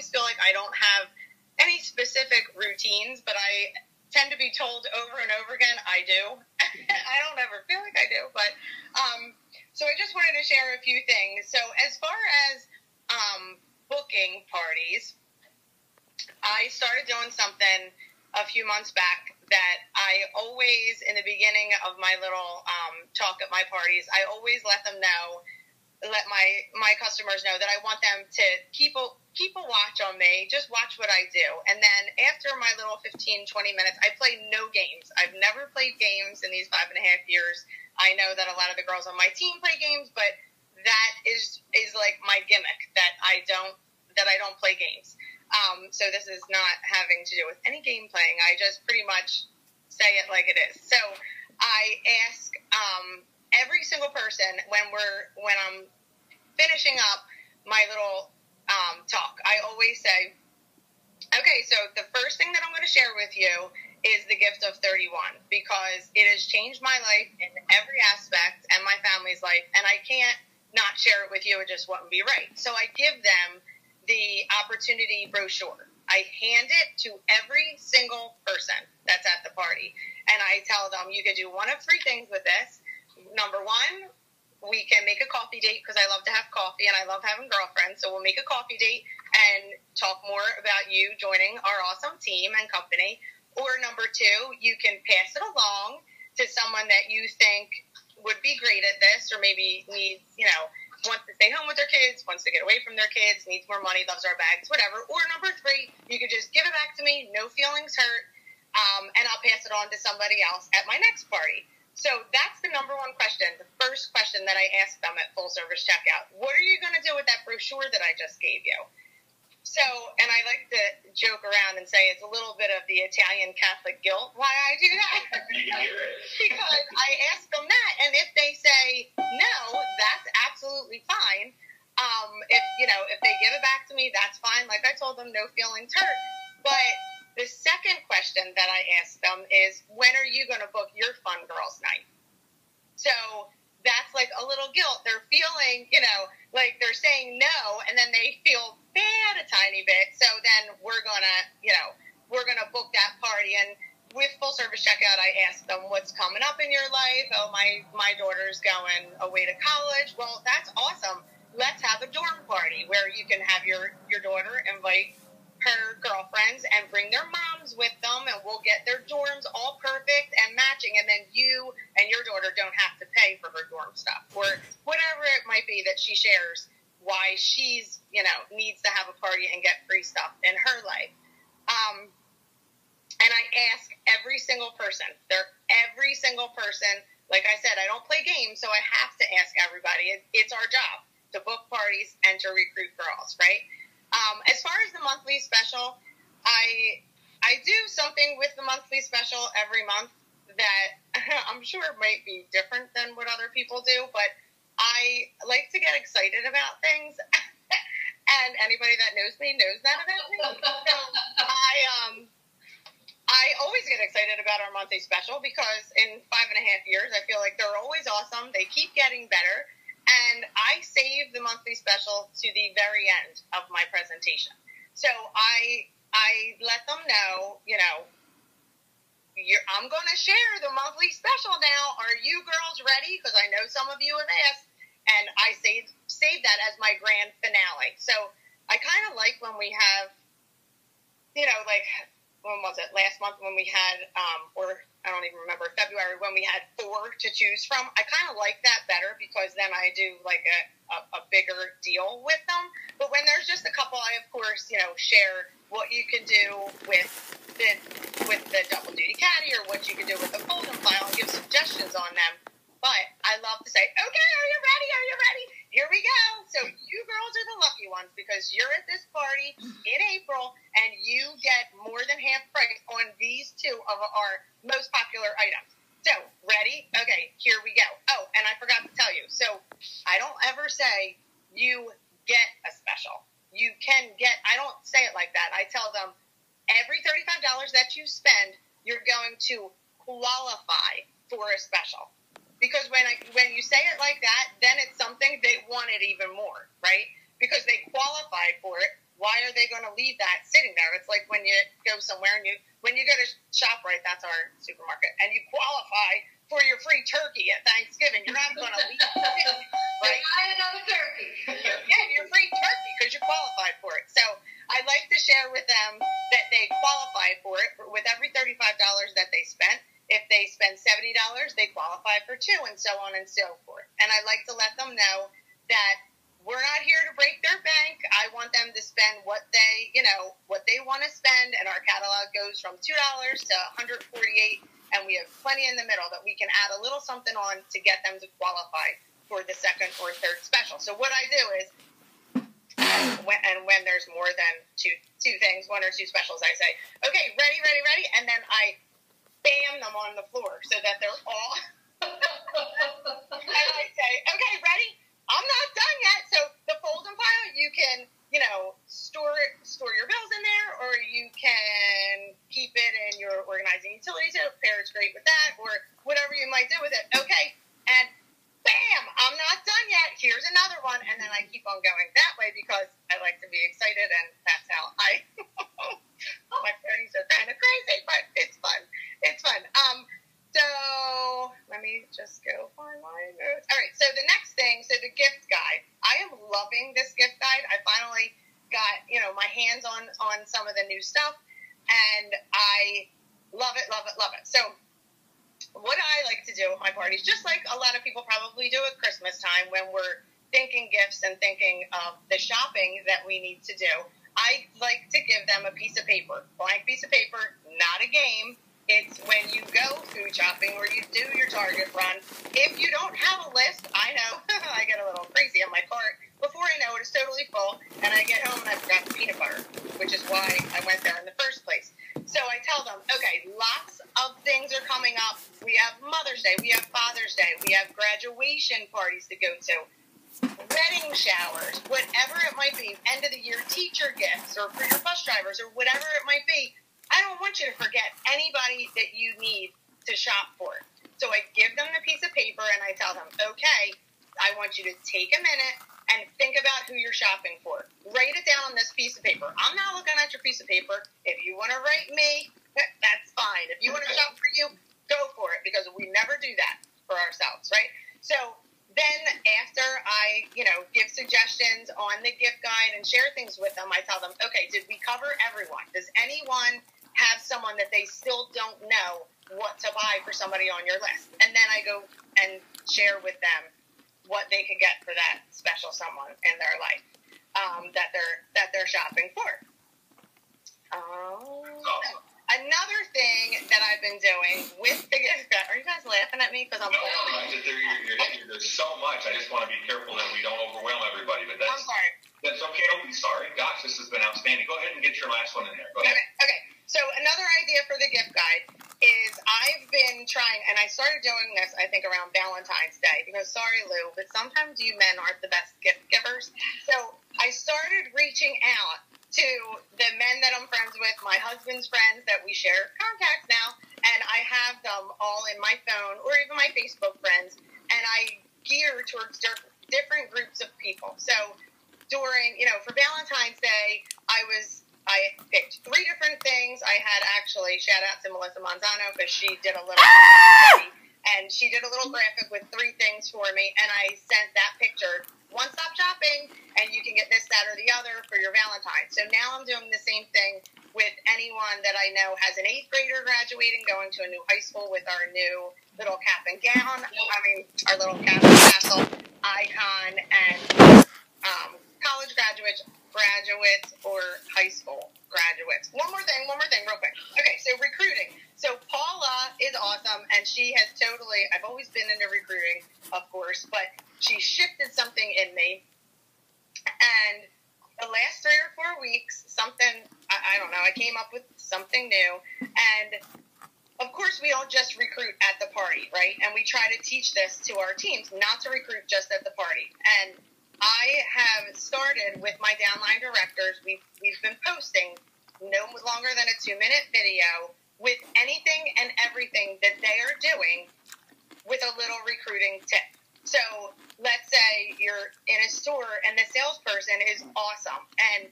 always feel like I don't have any specific routines, but I tend to be told over and over again, I do. I don't ever feel like I do, but so I just wanted to share a few things. So as far as booking parties, I started doing something a few months back that I always, in the beginning of my little talk at my parties, I always let my customers know that I want them to keep a watch on me, just watch what I do. And then after my little 15, 20 minutes, I play no games. I've never played games in these 5.5 years. I know that a lot of the girls on my team play games, but that is like my gimmick, that I don't play games. So this is not having to do with any game playing. I just pretty much say it like it is. So I ask every single person when I'm finishing up my little talk, I always say, okay, so the first thing that I'm going to share with you is the gift of 31, because it has changed my life in every aspect and my family's life, and I can't not share it with you. It just wouldn't be right. So I give them the opportunity brochure. I hand it to every single person that's at the party, and I tell them, you could do one of three things with this. Number one, we can make a coffee date, because I love to have coffee and I love having girlfriends. So we'll make a coffee date and talk more about you joining our awesome team and company. Or number two, you can pass it along to someone that you think would be great at this, or maybe needs, wants to stay home with their kids, wants to get away from their kids, needs more money, loves our bags, whatever. Or number three, you could just give it back to me, no feelings hurt, and I'll pass it on to somebody else at my next party. So that's the number one question, the first question that I ask them at full service checkout. What are you going to do with that brochure that I just gave you? So, and I like to joke around and say it's a little bit of the Italian Catholic guilt why I do that. Because I ask them that, and if they say no, that's absolutely fine. If they give it back to me, that's fine. Like I told them, no feelings hurt. But the second question that I ask them is, when are you going to book your fun girls night? So that's like a little guilt. They're feeling, like they're saying no, and then they feel bad a tiny bit. So then we're going to book that party. And with full service checkout, I ask them, what's coming up in your life? Oh, my daughter's going away to college. Well, that's awesome. Let's have a dorm party where you can have your daughter invite her girlfriends and bring their moms with them, and we'll get their dorms all perfect and matching, and then you and your daughter don't have to pay for her dorm stuff, or whatever it might be that she shares why she's, needs to have a party and get free stuff in her life. And I ask every single person, like I said, I don't play games, so I have to ask everybody. It's our job to book parties and to recruit girls, right? As far as the monthly special, I do something with the monthly special every month that I'm sure might be different than what other people do, but I like to get excited about things, and anybody that knows me knows that about me. So I always get excited about our monthly special, because in 5.5 years, I feel like they're always awesome. They keep getting better. And I save the monthly special to the very end of my presentation. So I let them know, I'm going to share the monthly special now. Are you girls ready? Because I know some of you have asked. And I save that as my grand finale. So I kind of like when we have, when was it? Last month when we had, or I don't even remember, February, when we had 4 to choose from. I kind of like that better, because then I do like a bigger deal with them. But when there's just a couple, I of course, share what you can do with the double duty caddy, or what you can do with the folding file, and give suggestions on them. But I love to say, okay, are you ready? Are you ready? Here we go. So you girls are the lucky ones, because you're at this party in April, and you get more than half price on these 2 of our most popular items. So, ready? Okay, here we go. Oh, and I forgot to tell you. So, I don't ever say you get a special. You can get, I don't say it like that. I tell them every $35 that you spend, you're going to qualify for a special. Because when you say it like that, then it's something they want it even more, right? Because they qualify for it. Why are are they going to leave that sitting there? It's like when you go somewhere and when you go to ShopRite, that's our supermarket, and you qualify for your free turkey at Thanksgiving, you're not going to leave it sitting, right? Buy another turkey. Yeah, your free turkey because you qualified for it. So I like to share with them that they qualify for it with every $35 that they spent. If they spend $70, they qualify for 2, and so on and so forth. And I like to let them know that we're not here to break their bank. I want them to spend what they want to spend, and our catalog goes from $2 to $148, and we have plenty in the middle that we can add a little something on to get them to qualify for the second or third special. So what I do is, when there's more than two things, 1 or 2 specials, I say, okay, ready, and then I bam them on the floor so that they're all, and I say, okay, ready? I'm not done yet. So the fold and file, you can, store your bills in there, or you can keep it in your organizing utilities. It pairs great with that, or whatever you might do with it. Okay, and bam, I'm not done yet. Here's another one, and then I keep on going that way because I like to be excited, and that's how I. My parties are kind of crazy, but it's fun. It's fun. So let me just go find my notes. All right, so the next thing, so the gift guide. I am loving this gift guide. I finally got, my hands on some of the new stuff, and I love it. So what I like to do at my parties, just like a lot of people probably do at Christmas time when we're thinking gifts and thinking of the shopping that we need to do, I like to give them a piece of paper, blank piece of paper, not a game. It's when you go food shopping or you do your Target run. If you don't have a list, I know I get a little crazy on my cart. Before I know it, it's totally full, and I get home and I forgot the peanut butter, which is why I went there in the first place. So I tell them, okay, lots of things are coming up. We have Mother's Day, we have Father's Day, we have graduation parties to go to, wedding showers, whatever it might be, end of the year teacher gifts, or for your bus drivers, or whatever it might be. I don't want you to forget anybody that you need to shop for. So I give them the piece of paper and I tell them, okay, I want you to take a minute and think about who you're shopping for. Write it down on this piece of paper. I'm not looking at your piece of paper. If you want to write me, that's fine. If you want to shop for you, go for it, because we never do that for ourselves, right? So then after I, give suggestions on the gift guide and share things with them, I tell them, okay, did we cover everyone? Does anyone have someone that they still don't know what to buy for somebody on your list? And then I go and share with them what they could get for that special someone in their life that they're shopping for. Another thing that I've been doing with the gift guide. Are you guys laughing at me? Because I'm there's so much. I just want to be careful that we don't overwhelm everybody. But I'm sorry. That's okay. Don't be sorry. Gosh, this has been outstanding. Go ahead and get your last one in there. Go ahead. Okay. So another idea for the gift guide is I've been trying, and I started doing this, I think, around Valentine's Day, because sorry, Lou, but sometimes you men aren't the best gift givers. So I started reaching out to the men that I'm friends with, my husband's friends that we share contacts now, and I have them all in my phone or even my Facebook friends, and I gear towards different groups of people. So during, for Valentine's Day, I picked 3 different things. I had actually, shout out to Melissa Manzano, because she did a little and she did a little graphic with 3 things for me, and I sent that picture, one-stop shopping, and you can get this, that, or the other for your Valentine. So now I'm doing the same thing with anyone that I know has an 8th grader graduating, going to a new high school with our new little cap and gown, our little cap and tassel icon, and college graduates, or high school graduates. One more thing real quick. Okay, so recruiting. So Paula is awesome, and she has totally, I've always been into recruiting, of course, but she shifted something in me, and the last 3 or 4 weeks, something, I don't know, I came up with something new, and of course we don't just recruit at the party, right? And we try to teach this to our teams, not to recruit just at the party. And I have started with my downline directors, we've been posting no longer than a 2-minute video with anything and everything that they are doing with a little recruiting tip. So let's say you're in a store and the salesperson is awesome and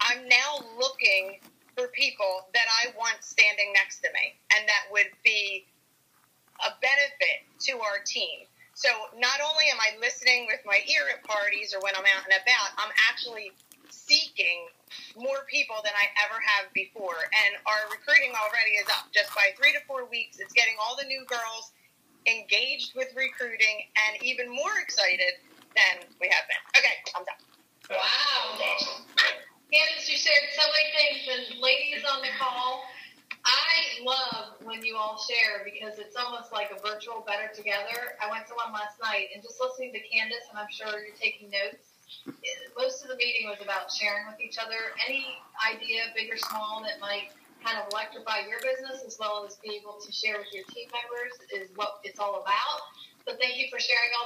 I'm now looking for people that I want standing next to me and that would be a benefit to our team. So not only am I listening with my ear at parties or when I'm out and about, I'm actually seeking more people than I ever have before. And our recruiting already is up just by 3 to 4 weeks. It's getting all the new girls engaged with recruiting and even more excited than we have been. Okay, I'm done. Wow. Awesome. Candice, you shared so many things, and ladies on the call, I love when you all share because it's almost like a virtual Better Together. I went to one last night, and just listening to Candice, and I'm sure you're taking notes, most of the meeting was about sharing with each other. Any idea, big or small, that might kind of electrify your business as well as be able to share with your team members is what it's all about. So thank you for sharing all